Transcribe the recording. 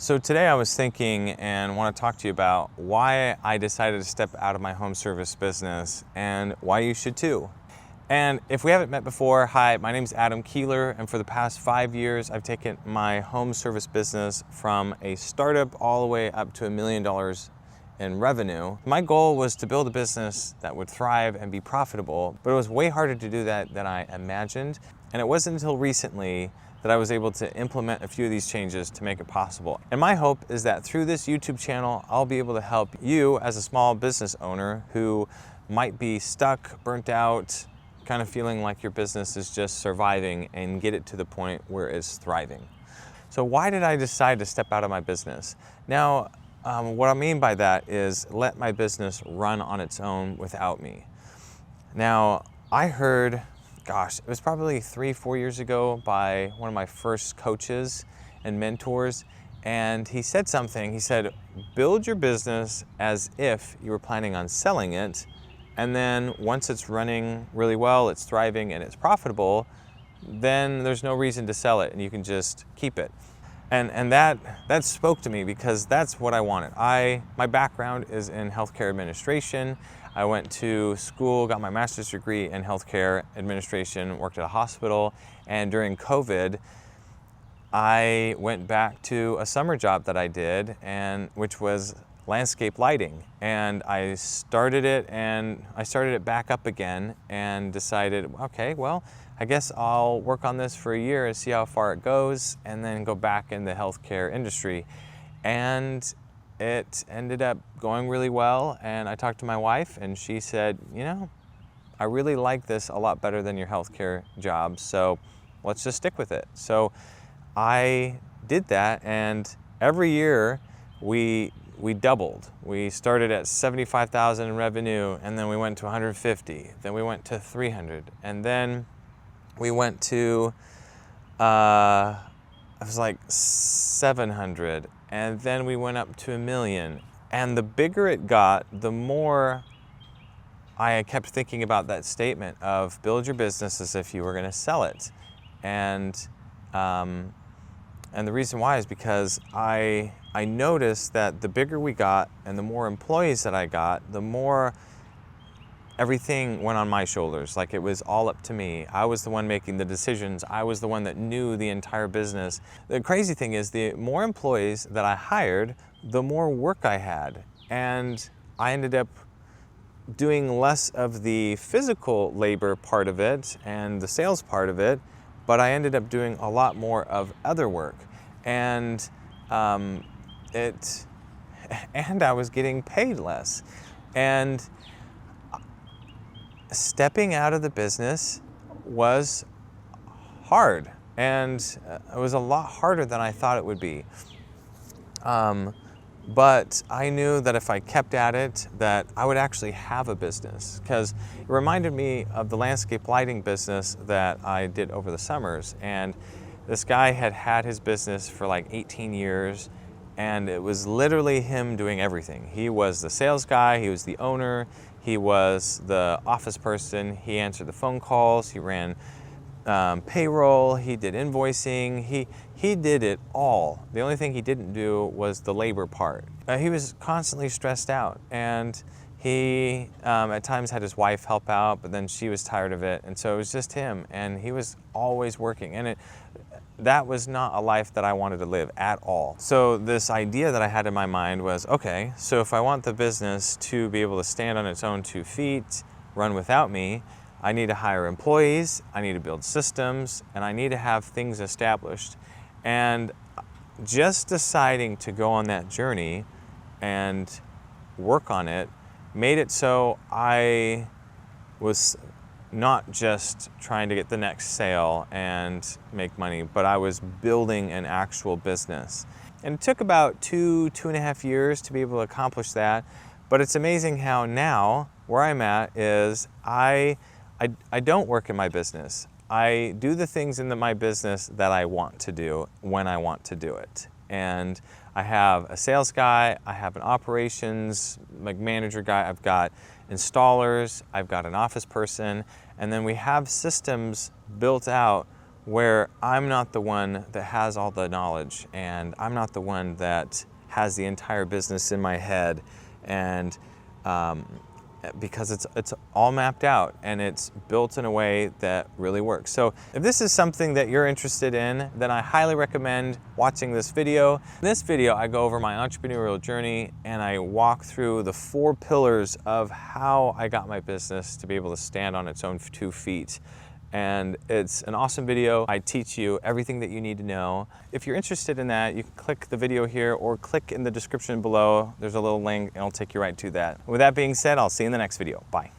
So today I was thinking and want to talk to you about why I decided to step out of my home service business and why you should too. And if we haven't met before, hi, my name is Adam Keeler, and for the past 5 years I've taken my home service business from a startup all the way up to $1 million in revenue. My goal was to build a business that would thrive and be profitable, but it was way harder to do that than I imagined. And it wasn't until recently that I was able to implement a few of these changes to make it possible. And my hope is that through this YouTube channel, I'll be able to help you as a small business owner who might be stuck, burnt out, kind of feeling like your business is just surviving, and get it to the point where it's thriving. So why did I decide to step out of my business? Now, what I mean by that is let my business run on its own without me. Now, I heard, gosh, it was probably 3-4 years ago by one of my first coaches and mentors, and he said something. He said, build your business as if you were planning on selling it, and then once it's running really well, it's thriving and it's profitable, then there's no reason to sell it and you can just keep it. And that spoke to me because that's what I wanted. My background is in healthcare administration. I went to school, got my master's degree in healthcare administration, worked at a hospital, and during COVID, I went back to a summer job that I did, which was landscape lighting. And I started it back up again and decided, okay, well, I guess I'll work on this for a year and see how far it goes and then go back in the healthcare industry. And it ended up going really well, and I talked to my wife and she said, I really like this a lot better than your healthcare job, so let's just stick with it. So I did that, and every year we doubled. We started at 75,000 in revenue, and then we went to 150, then we went to 300, and then we went to it was like 700, and then we went up to $1 million. And the bigger it got, the more I kept thinking about that statement of build your business as if you were going to sell it. And the reason why is because I noticed that the bigger we got and the more employees that I got, the more everything went on my shoulders. Like it was all up to me. I was the one making the decisions. I was the one that knew the entire business. The crazy thing is, the more employees that I hired, the more work I had. And I ended up doing less of the physical labor part of it and the sales part of it, but I ended up doing a lot more of other work. And I was getting paid less. And stepping out of the business was hard, and it was a lot harder than I thought it would be. But I knew that if I kept at it, that I would actually have a business, because it reminded me of the landscape lighting business that I did over the summers. And this guy had his business for like 18 years, and it was literally him doing everything. He was the sales guy, he was the owner, he was the office person, he answered the phone calls, he ran payroll, he did invoicing, he did it all. The only thing he didn't do was the labor part. He was constantly stressed out, and he at times had his wife help out, but then she was tired of it, and so it was just him, and he was always working. And that was not a life that I wanted to live at all. So this idea that I had in my mind was, okay, so if I want the business to be able to stand on its own 2 feet, run without me, I need to hire employees, I need to build systems, and I need to have things established. And just deciding to go on that journey and work on it made it so I was not just trying to get the next sale and make money, but I was building an actual business. And it took about 2.5 years to be able to accomplish that. But it's amazing how now, where I'm at is I don't work in my business. I do the things in my business that I want to do when I want to do it. And I have a sales guy, I have an operations manager guy, I've got installers, I've got an office person, and then we have systems built out where I'm not the one that has all the knowledge, and I'm not the one that has the entire business in my head, and because it's all mapped out and it's built in a way that really works. So if this is something that you're interested in, then I highly recommend watching this video. In this video, I go over my entrepreneurial journey and I walk through the 4 pillars of how I got my business to be able to stand on its own 2 feet. And it's an awesome video. I teach you everything that you need to know. If you're interested in that, you can click the video here or click in the description below. There's a little link and it'll take you right to that. With that being said, I'll see you in the next video. Bye.